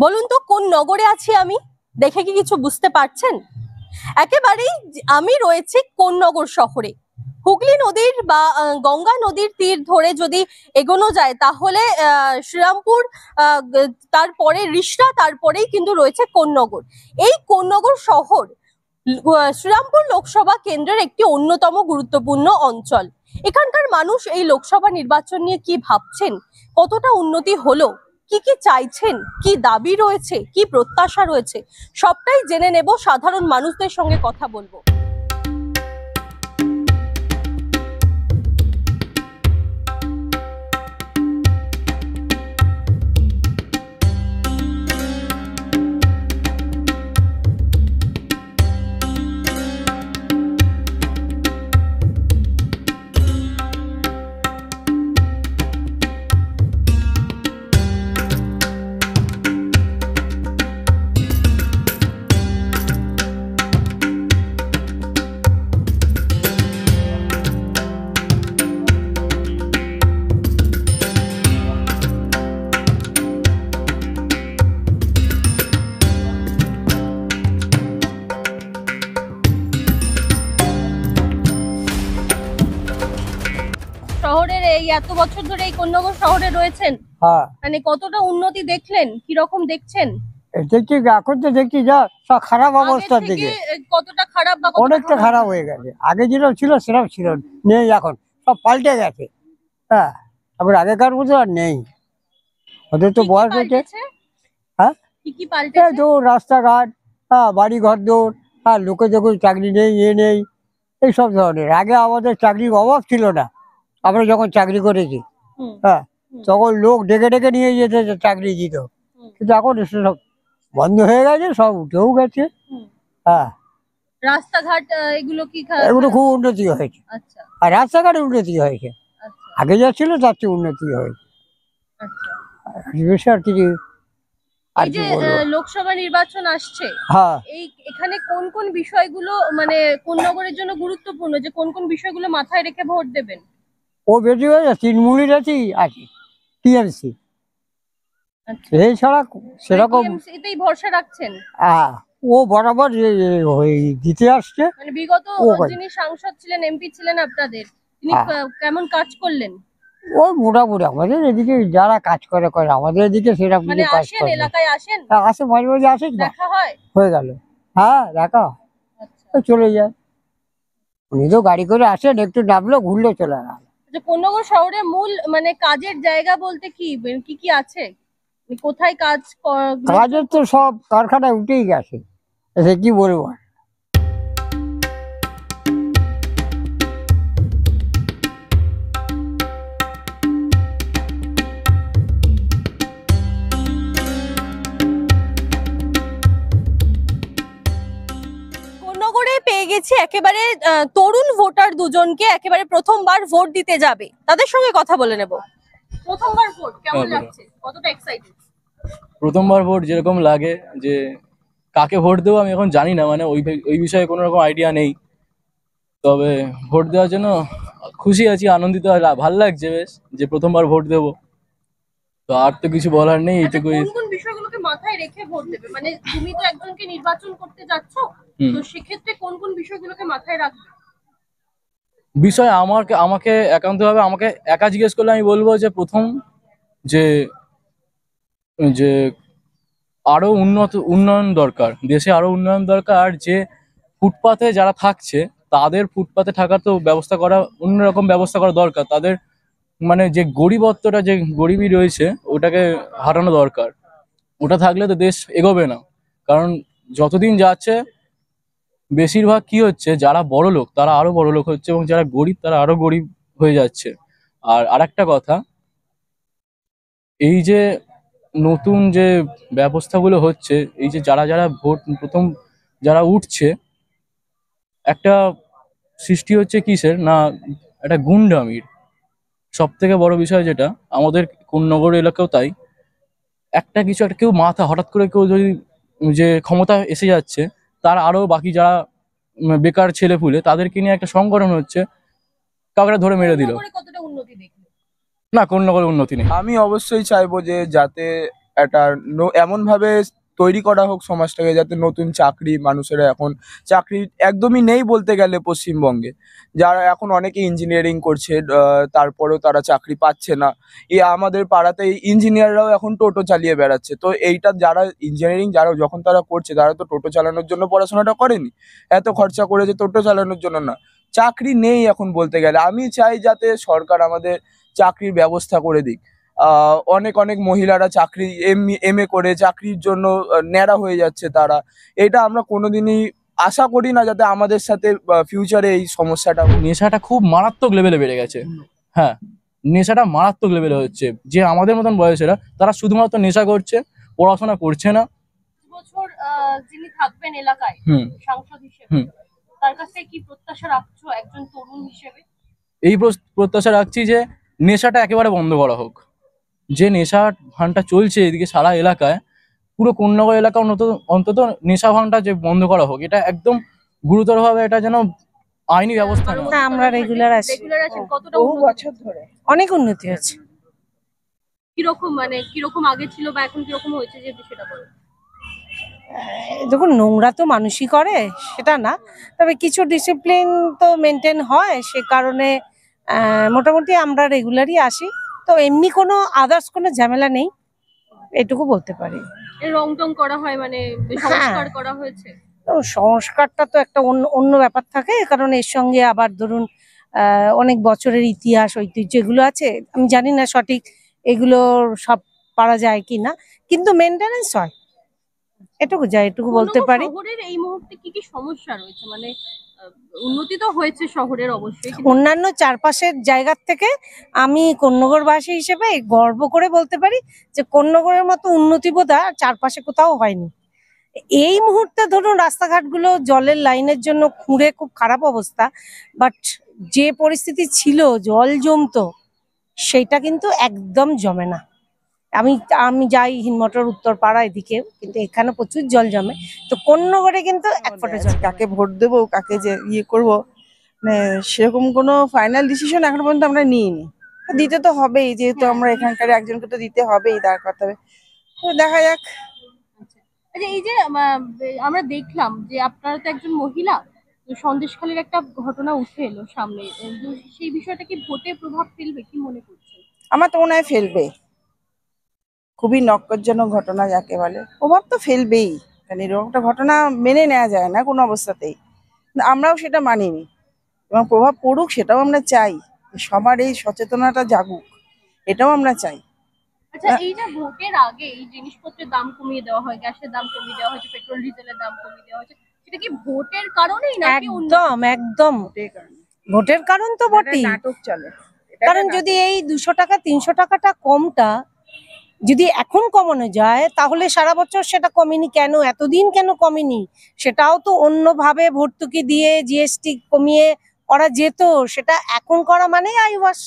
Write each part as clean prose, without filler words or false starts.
বলুন তো কোন নগরে আছি আমি? দেখে কি কিছু বুঝতে পারছেন? একেবারেই আমি রয়েছি কোন্নগর শহরে। হুগলি নদীর বা গঙ্গা নদীর তীর ধরে যদি এগোনো যায় তাহলে শ্রীরামপুর, তারপরে রিষড়া, তারপরেই কিন্তু রয়েছে কোন্নগর। এই কোন্নগর শহর শ্রীরামপুর লোকসভা কেন্দ্রের একটি অন্যতম গুরুত্বপূর্ণ অঞ্চল। এখানকার মানুষ এই লোকসভা নির্বাচন নিয়ে কি ভাবছেন, কতটা উন্নতি হলো, কি কি চাইছেন, কি দাবি রয়েছে, কি প্রত্যাশা রয়েছে, সবটাই জেনে নেব, সাধারণ মানুষদের সঙ্গে কথা বলবো। শহরের এই এত বছর ধরে এই কোন্নগর শহরে রয়েছেন, মানে কতটা উন্নতি দেখলেন, কি রকম দেখছেন? দেখছি এখন তো দেখছি যা সব খারাপ অবস্থার দিকে। কতটা খারাপ বা অনেকটা খারাপ হয়ে গেছে। আগে যেরকম ছিল সেরকম ছিল নেই, এখন সব পাল্টে গেছে। হ্যাঁ, আবার আগেকার মতো আর নেই। ওদের তো বয়স হয়েছে। হ্যাঁ, কি পাল্টেছে? দৌড়, রাস্তাঘাট, বাড়ি ঘর দৌড়, লোকে যখন চাকরি নেই, নেই, এইসব ধরনের। আগে আমাদের চাকরির অভাব ছিল না। আমরা যখন চাকরি করেছি, তখন লোক ডেকে ডেকে নিয়ে যেতে চাকরি দিত। কিন্তু এখন সব বন্ধ হয়ে গেছে, সব উঠেও গেছে। রাস্তাঘাট এগুলো খুব উন্নতি হয়েছে। আচ্ছা, আর রাস্তাঘাটে উন্নতি হয়েছে। আগে যা ছিল তার চেয়ে উন্নতি হয়েছে। আর কিছু এই যে লোকসভা নির্বাচন আসছে, এখানে কোন কোন বিষয়গুলো মানে কোন্নগরের জন্য গুরুত্বপূর্ণ, যে কোন কোন বিষয়গুলো মাথায় রেখে ভোট দেবেন? ও বেশি হয়েছে তৃণমূলের আছে টিএমসি। এই ছাড়া সেরকম এতেই ভরসা রাখছেন? ও বরাবর জিতে আসছে। মানে বিগত যিনি সাংসদ ছিলেন, এমপি ছিলেন আপনাদের, তিনি কেমন কাজ করলেন? ওই মোটামুটি আমাদের এদিকে যারা কাজ করে আমাদের এদিকে সেরকম মানে আসেন, এলাকায় আসেন? আসে, মাঝে মাঝে আসে, দেখা হয়, হয়ে গেল। দেখা চলে যায়। উনি তো গাড়ি করে আসেন, একটু নামলো, ঘুরলো, চলে গেল। কোন্নগর শহরে মূল মানে কাজের জায়গা বলতে কি কি কি আছে? কোথায় কাজের তো সব কারখানায় উঠেই গেছে, কি বলবো। কোন্নগরে পেয়ে গেছি একেবারে তরুণ ভোটার দুজনকে, একেবারে প্রথমবার ভোট দিতে যাবে, তাদের সঙ্গে কথা বলে নেব। প্রথমবার ভোট কেমন লাগছে, কতটা এক্সাইটেড? প্রথমবার ভোট যেরকম লাগে, যে কাকে ভোট দেবো আমি এখন জানি না, মানে ওই বিষয়ে কোনো রকম আইডিয়া নেই। তবে ভোট দেওয়ার জন্য খুশি আছি, আনন্দিত, ভালো লাগছে বেশ, যে প্রথমবার ভোট দেবো। তো আর তো কিছু বলার নেই, এইটুকুই। কোন কোন বিষয়গুলোকে মাথায় রেখে ভোট দেবে, মানে তুমি তো একজনকে নির্বাচন করতে যাচ্ছ, তো সেক্ষেত্রে কোন কোন বিষয়গুলোকে মাথায় রাখবে? বিষয় আমাকে একান্তভাবে আমাকে একা জিজ্ঞেস করলে আমি বলবো যে প্রথম যে যে আরো উন্নয়ন দরকার, দেশে আরো উন্নয়ন দরকার। আর যে ফুটপাথে যারা থাকছে তাদের ফুটপাথে থাকার তো ব্যবস্থা করা, অন্যরকম ব্যবস্থা করা দরকার। তাদের মানে যে গরিবত্বটা, যে গরিবি রয়েছে, ওটাকে হারানো দরকার। ওটা থাকলে তো দেশ এগোবে না। কারণ যতদিন যাচ্ছে বেশিরভাগ কি হচ্ছে, যারা বড় লোক তারা আরো বড় লোক হচ্ছে, এবং যারা গরিব তারা আরো গরিব হয়ে যাচ্ছে। আর আরেকটা কথা, এই যে নতুন যে ব্যবস্থাগুলো হচ্ছে, এই যে যারা যারা ভোট প্রথম যারা উঠছে, একটা সৃষ্টি হচ্ছে কিসের না, একটা গুন্ডামির। সব থেকে বড় বিষয় যেটা আমাদের কোন্নগর এলাকাও তাই, একটা কেউ হঠাৎ করে কেউ যদি যে ক্ষমতা এসে যাচ্ছে, তার আরো বাকি যারা বেকার ছেলে পুলে তাদেরকে নিয়ে একটা সংগঠন হচ্ছে, কাউকে ধরে মেরে দিল। না, কোন্নগরে উন্নতি নেই। আমি অবশ্যই চাইবো যে যাতে একটা এমন ভাবে তৈরি করা হোক সমাজটাকে, যাতে নতুন চাকরি, মানুষেরা এখন চাকরি একদমই নেই বলতে গেলে পশ্চিমবঙ্গে। যারা এখন অনেকে ইঞ্জিনিয়ারিং করছে, তারপরেও তারা চাকরি পাচ্ছে না। আমাদের পাড়াতে ইঞ্জিনিয়াররাও এখন টোটো চালিয়ে বেড়াচ্ছে। তো এইটা যারা ইঞ্জিনিয়ারিং যখন তারা করছে, তারা তো টোটো চালানোর জন্য পড়াশোনাটা করেনি, এত খরচা করেছে টোটো চালানোর জন্য না। চাকরি নেই এখন বলতে গেলে। আমি চাই যাতে সরকার আমাদের চাকরির ব্যবস্থা করে দিক। অনেক অনেক মহিলারা চাকরি এমএ করে চাকরির জন্য ন্যাড়া হয়ে যাচ্ছে তারা। এটা আমরা কোনোদিনই আশা করি না যাতে আমাদের সাথে ফিউচারে এই সমস্যাটা হোক। নেশাটা খুব মারাত্মক লেভেলে বেড়ে গেছে। হ্যাঁ, নেশাটা মারাত্মক লেভেলে হচ্ছে, যে আমাদের মতন বয়সেরা তারা শুধুমাত্র নেশা করছে, পড়াশোনা করছে না। বছর যিনি থাকবেন এলাকায় সাংসদ হিসেবে, তার কাছে কি প্রত্যাশা রাখছো একজন তরুণ হিসেবে? এই প্রত্যাশা রাখছি যে নেশাটা একেবারে বন্ধ করা হোক। যে নেশার ভানটা চলছে এদিকে সারা এলাকায়, পুরো কোন্নগর এলাকা অন্তত নেশা ভানটা যে বন্ধ করা হোক, এটা একদম গুরুতরভাবে এটা যেন আইনি ব্যবস্থা নেওয়া হয়। হ্যাঁ, আমরা রেগুলার আছি, কতটা বহু বছর ধরে অনেক উন্নতি হয়েছে। কিরকম আগে ছিল বা এখন কিরকম হয়েছে যে বিষয়টা বলো। দেখুন, নোংরা তো মানুষই করে, সেটা না, তবে কিছু ডিসিপ্লিন তো মেনটেন হয়, সে কারণে মোটামুটি আমরা রেগুলারই আসি। তো এমনি কোনো আদার্স কোনো ঝামেলা নেই, এটুকু বলতে পারি। রং টং করা হয়, মানে সংস্কার করা হয়েছে। তো সংস্কারটা তো একটা অন্য অন্য ব্যাপার থাকে, কারণ এর সঙ্গে আবার ধরুন অনেক বছরের ইতিহাস ঐতিহ্য এগুলো আছে। আমি জানি না সঠিক এগুলো সব পারা যায় কি না, কিন্তু মেনটেনেন্স হয়, এটুকু বলতে পারি। শহরের এই মুহূর্তে কি কি সমস্যা রয়েছে? মানে উন্নতি তো হয়েছে শহরের অবশ্যই, অন্যান্য চারপাশের জায়গার থেকে আমি কোন্নগরবাসী হিসেবে গর্ব করে বলতে পারি যে কোন্নগরের মতো উন্নতি বোধহয় চারপাশে কোথাও হয়নি। এই মুহূর্তে ধরুন রাস্তাঘাটগুলো জলের লাইনের জন্য খুঁড়ে খুব খারাপ অবস্থা, বাট যে পরিস্থিতি ছিল জল জমতো, সেটা কিন্তু একদম জমে না। আমি যাই হিনমটর উত্তরপাড়া এদিকে, কিন্তু এখানে প্রচুর জল জমে। তো কোন্নগরে কিন্তু এক ফোঁটা জল কাকে ভোট দেবো, কাকে যে করবো, মানে সেরকম কোনো ফাইনাল ডিসিশন এখন পর্যন্ত আমরা নিইনি। দিতে তো হবেই, যেহেতু আমরা এখানকার একজনকে তো দিতে হবেই, দাঁড় করতে হবে। তো দেখা যাক। আচ্ছা, এই যে আমরা দেখলাম যে আপনারা তো একজন মহিলা, তো সন্দেশখালীর একটা ঘটনা উঠে এলো সামনে, সেই বিষয়টা কি ভোটে প্রভাব ফেলবে, কি মনে করছেন? আমার তো মনে হয় ফেলবে। খুবই নক্করজনক ঘটনা যাকে বলে, প্রভাব তো ফেলবেই, কারণ এরকম একটা ঘটনা মেনে নেওয়া যায় না কোনো অবস্থাতেই। আমরাও সেটা মানিনি, এবং প্রভাব পড়ুক সেটাও আমরা চাই। সবার এই সচেতনতা জাগুক, এটাও আমরা চাই। আচ্ছা, এই যে ভোটের আগে এই জিনিসপত্রের দাম কমিয়ে দেওয়া হয়, গ্যাসের দাম কমিয়ে দেওয়া হয়েছে, পেট্রোল ডিজেলের দাম কমিয়ে দেওয়া হয়েছে, সেটা কি ভোটের কারণেই নাকি একদম একদম ভোটের কারণ তো বটেই। নাটক চলে, কারণ যদি এই 200 টাকা 300 টাকাটা কমটা যদি এখন কমানো যায়, তাহলে সারা বছর সেটা কমেনি কেন, এতদিন কেন কমেনি? সেটাও তো অন্যভাবে ভর্তুকি দিয়ে জিএসটি কমিয়ে করা যেত, সেটা এখন করা মানে আইওয়াস,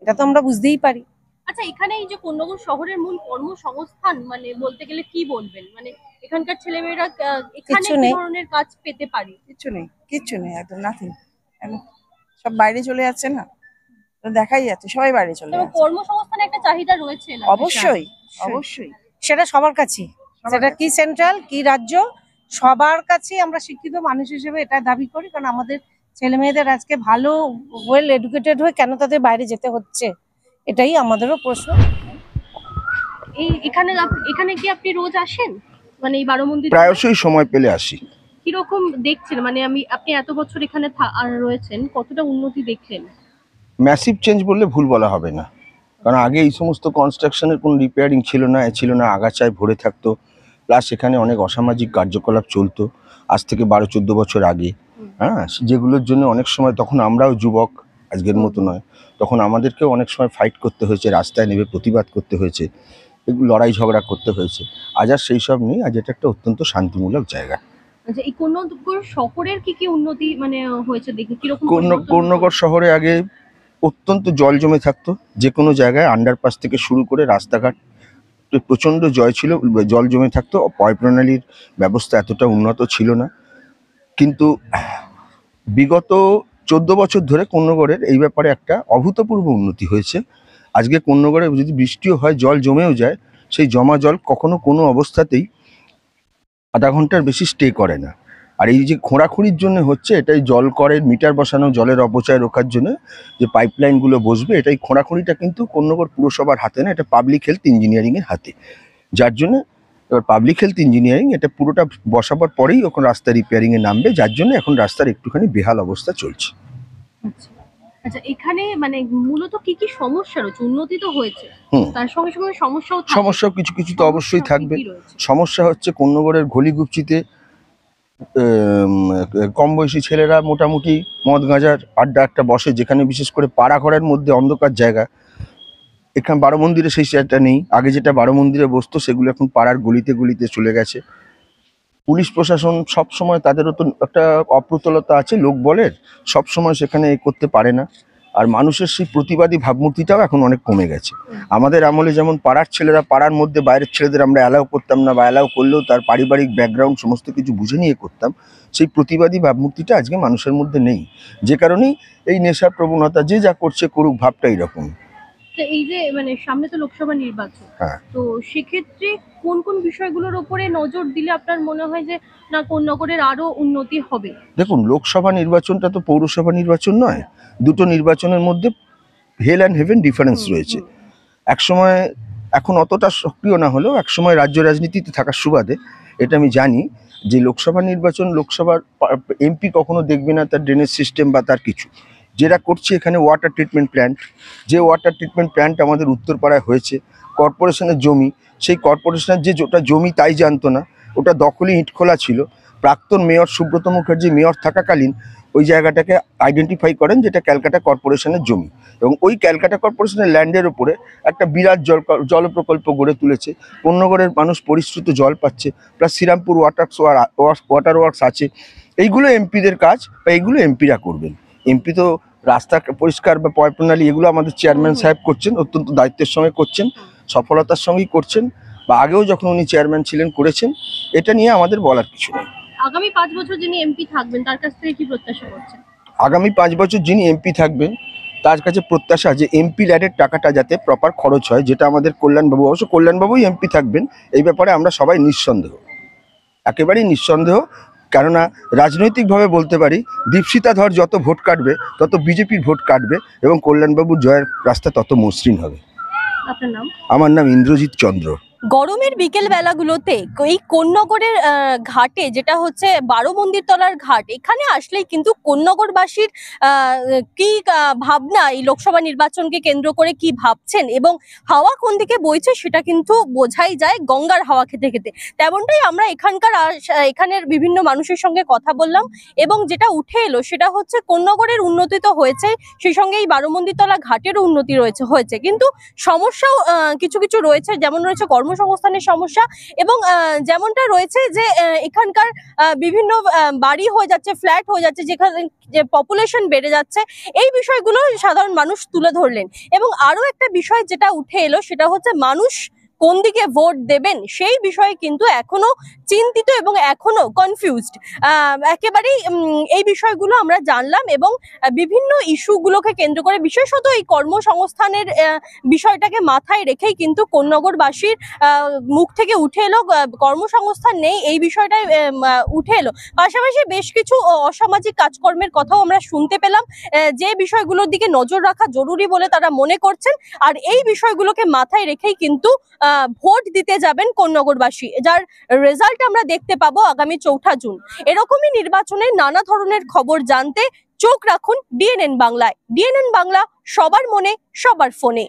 এটা তো আমরা বুঝতেই পারি। আচ্ছা, এখানে এই যে কোন্নগর শহরের মূল কর্মসংস্থান মানে বলতে গেলে কি বলবেন? মানে এখানকার ছেলেমেয়েরা এখানে কি ধরনের কাজ পেতে পারে? কিচ্ছু নেই, একদম নাথিং। সব বাইরে চলে যাচ্ছে না, তো দেখাই যাচ্ছে সবাই বাইরে চলে যাচ্ছে। কর্মসংস্থানের একটা চাহিদা রয়েছে না? অবশ্যই অবশ্যই, সেটা সবার কাছে, সেটা কি সেন্ট্রাল কি রাজ্য, সবার কাছে আমরা শিক্ষিত মানুষ হিসেবে এটা দাবি করি। কারণ আমাদের ছেলে মেয়েদের আজকে ভালো ওয়েল এডুকেটেড হয়ে কেন তাদের বাইরে যেতে হচ্ছে, এটাই আমাদেরও প্রশ্ন। এখানে কি আপনি রোজ আসেন? মানে এই 12 মন্দির প্রায়শই সময় পেলে আসি। কিরকম দেখছেন? মানে আপনি এত বছর এখানে রয়েছেন, কতটা উন্নতি দেখলেন? ম্যাসিভ চেঞ্জ বললে ভুল বলা হবে না, কারণ আগে এই সমস্ত কনস্ট্রাকশনের কোনো রিপেয়ারিং ছিল না, আগাছায় ভরে থাকতো, প্লাস এখানে অনেক অসামাজিক কার্যকলাপ চলতো আজ থেকে 12-14 বছর আগে। হ্যাঁ, যেগুলোর জন্য অনেক সময়, তখন আমরাও যুবক, আজকের মতো নয়, তখন আমাদেরকেও অনেক সময় ফাইট করতে হয়েছে, রাস্তায় নেমে প্রতিবাদ করতে হয়েছে, এগুলো লড়াই ঝগড়া করতে হয়েছে। আজ আর সেই সব নেই, আজ এটা একটা অত্যন্ত শান্তিমূলক জায়গা। আচ্ছা, এই কোন্নগর শহরের কি উন্নতি মানে হয়েছে দেখি কিরকম? কোন্নগর শহরে আগে অত্যন্ত জল জমে থাকতো, যে কোনো জায়গায় আন্ডারপাস থেকে শুরু করে রাস্তাঘাট প্রচণ্ড জল জমে থাকতো, পয় প্রণালীর ব্যবস্থা এতটা উন্নত ছিল না। কিন্তু বিগত 14 বছর ধরে কোন্নগরের এই ব্যাপারে একটা অভূতপূর্ব উন্নতি হয়েছে। আজকে কোন্নগরে যদি বৃষ্টিও হয়, জল জমেও যায়, সেই জমা জল কখনো কোনো অবস্থাতেই আধা ঘন্টার বেশি স্টে করে না। আর এই যে খোঁড়াখুঁড়ির জন্য হচ্ছে, এটাই জল করে মিটার বসানো, জলের অপচয় রোখার জন্য যে পাইপলাইনগুলো বসবে, এটাই খোঁড়াখুঁড়িটা কিন্তু কোন্নগর পুরসভার হাতে না, এটা পাবলিক হেলথ ইঞ্জিনিয়ারিংয়ের হাতে। যার জন্য এবার পাবলিক হেলথ ইঞ্জিনিয়ারিং এটা পুরোটা বসাবার পরেই ওখানে রাস্তা রিপেয়ারিংয়ে নামবে, যার জন্য এখন রাস্তার একটুখানি বেহাল অবস্থা চলছে। আচ্ছা আচ্ছা, এখানে মানে মূলত কি কি সমস্যা রয়েছে? উন্নতি তো হয়েছে, হুম। তার সঙ্গে সঙ্গে সমস্যাও থাকবে। সমস্যাও কিছু কিছু তো অবশ্যই সমস্যা থাকবে। কি কি রয়েছে? সমস্যা হচ্ছে কোন্নগরের গলিগুপচিতে কম বয়সী ছেলেরা মোটামুটি মদ গাঁজার আড্ডা একটা বসে, যেখানে বিশেষ করে পাড়া ঘরের মধ্যে অন্ধকার জায়গা। এখানে বারো মন্দিরে সেই সেটা নেই, আগে যেটা বারো মন্দিরে বসতো সেগুলো এখন পাড়ার গলিতে গলিতে চলে গেছে। পুলিশ প্রশাসন সব সময়, তাদেরও তো একটা অপ্রতুলতা আছে লোকবলের, সব সময় সেখানে এ করতে পারে না। আর মানুষের সেই প্রতিবাদী ভাবমূর্তিটাও এখন অনেক কমে গেছে। আমাদের আমলে যেমন পাড়ার ছেলেরা পাড়ার মধ্যে বাইরের ছেলেদের আমরা অ্যালাউ করতাম না, বা অ্যালাউ করলেও তার পারিবারিক ব্যাকগ্রাউন্ড সমস্ত কিছু বুঝে নিয়ে করতাম, সেই প্রতিবাদী ভাবমূর্তিটা আজকে মানুষের মধ্যে নেই। যে কারণেই এই নেশার প্রবণতা, যে যা করছে করুক, ভাবটা এইরকম। তো এই যে মানে সামনে তো লোকসভা নির্বাচন, হ্যাঁ। তো সেক্ষেত্রে কোন কোন বিষয়গুলোর উপরে নজর দিলে আপনার মনে হয় যে না কোন্নগরের আরো উন্নতি হবে? দেখুন, লোকসভা নির্বাচনটা তো পৌরসভা নির্বাচন নয়, দুটো নির্বাচনের মধ্যে হেল অ্যান্ড হেভেন ডিফারেন্স রয়েছে। একসময়, এখন অতটা সক্রিয় না হলেও একসময় রাজ্য রাজনীতিতে থাকার সুবাদে এটা আমি জানি যে লোকসভা নির্বাচন, লোকসভার এমপি কখনো দেখবে না তার ড্রেনেজ সিস্টেম বা তার কিছু। যেটা করছে এখানে ওয়াটার ট্রিটমেন্ট প্ল্যান্ট, যে ওয়াটার ট্রিটমেন্ট প্ল্যান্ট আমাদের উত্তরপাড়ায় হয়েছে, কর্পোরেশনের জমি, সেই কর্পোরেশনের যে ওটা জমি তাই জানতো না, ওটা দখলই ইটখোলা ছিল। প্রাক্তন মেয়র সুব্রত মুখার্জি মেয়র থাকাকালীন ওই জায়গাটাকে আইডেন্টিফাই করেন যেটা ক্যালকাটা কর্পোরেশনের জমি, এবং ওই ক্যালকাটা কর্পোরেশনের ল্যান্ডের উপরে একটা বিরাট জল প্রকল্প গড়ে তুলেছে। কোন্নগরের মানুষ পরিশ্রুত জল পাচ্ছে, প্লাস শ্রীরামপুর ওয়াটার ওয়ার্কস আছে। এইগুলো এমপিদের কাজ, বা এইগুলো এমপিরা করবেন। এমপি তো রাস্তা পরিষ্কার বা পয় প্রণালী, এগুলো আমাদের চেয়ারম্যান সাহেব করছেন, অত্যন্ত দায়িত্বের সঙ্গে করছেন, সফলতার সঙ্গেই করছেন, বা আগেও যখন উনি চেয়ারম্যান ছিলেন করেছেন। এটা নিয়ে আমাদের বলার কিছু নেই। আগামী 5 বছর যিনি এমপি থাকবেন তার কাছ থেকে কি প্রত্যাশা করছেন? আগামী 5 বছর যিনি এমপি থাকবেন তার কাছে প্রত্যাশা যে এমপি ল্যাডের টাকাটা যাতে প্রপার খরচ হয়, যেটা আমাদের কল্যাণবাবু, অবশ্য কল্যাণবাবুই এমপি থাকবেন এই ব্যাপারে আমরা সবাই নিঃসন্দেহ, একেবারেই নিঃসন্দেহ। কেননা রাজনৈতিকভাবে বলতে পারি দীপশিতা ধর যত ভোট কাটবে তত বিজেপির ভোট কাটবে, এবং কল্যাণবাবুর জয়ের রাস্তা তত মসৃণ হবে। আপনার নাম? আমার নাম ইন্দ্রজিৎ চন্দ্র। গরমের বিকেল বেলাগুলোতে এই কোন্নগরের ঘাটে, যেটা হচ্ছে 12 মন্দির তলার ঘাট, এখানে আসলেই কিন্তু কোন্নগরবাসীর কি ভাবনা, এই লোকসভা নির্বাচনকে কেন্দ্র করে কি ভাবছেন এবং হাওয়া কোন দিকে বইছে সেটা কিন্তু বোঝাই যায় গঙ্গার হাওয়া খেতে খেতে। তেমনটাই আমরা এখানের বিভিন্ন মানুষের সঙ্গে কথা বললাম, এবং যেটা উঠে এলো সেটা হচ্ছে কোন্নগরের উন্নতি তো হয়েছে, সেই সঙ্গে এই 12 মন্দির তলা ঘাটেরও উন্নতি হয়েছে, কিন্তু সমস্যাও কিছু কিছু রয়েছে, যেমন রয়েছে কর্মসংস্থানের সমস্যা, এবং যেমনটা রয়েছে যে এখানকার বিভিন্ন বাড়ি হয়ে যাচ্ছে, ফ্ল্যাট হয়ে যাচ্ছে, যেখানে যে পপুলেশন বেড়ে যাচ্ছে। এই বিষয়গুলো সাধারণ মানুষ তুলে ধরলেন, এবং আরো একটা বিষয় যেটা উঠে এলো সেটা হচ্ছে মানুষ কোন দিকে ভোট দেবেন সেই বিষয়ে কিন্তু এখনো চিন্তিত এবং এখনো কনফিউজড। একেবারেই এই বিষয়গুলো আমরা জানলাম, এবং বিভিন্ন ইস্যুগুলোকে কেন্দ্র করে, বিশেষত এই কর্মসংস্থানের বিষয়টাকে মাথায় রেখেই কিন্তু কোন্নগরবাসীর মুখ থেকে উঠে এলো কর্মসংস্থান নেই, এই বিষয়টাই উঠে এলো। পাশাপাশি বেশ কিছু অসামাজিক কাজকর্মের কথাও আমরা শুনতে পেলাম, যে বিষয়গুলোর দিকে নজর রাখা জরুরি বলে তারা মনে করছেন। আর এই বিষয়গুলোকে মাথায় রেখেই কিন্তু ভোট দিতে যাবেন কোন্নগরবাসী, যার রেজাল্ট আমরা দেখতে পাবো আগামী 4 জুন। এরকমই নির্বাচনের নানা ধরনের খবর জানতে চোখ রাখুন ডিএনএন বাংলায়। ডিএনএন বাংলা, সবার মনে, সবার ফোনে।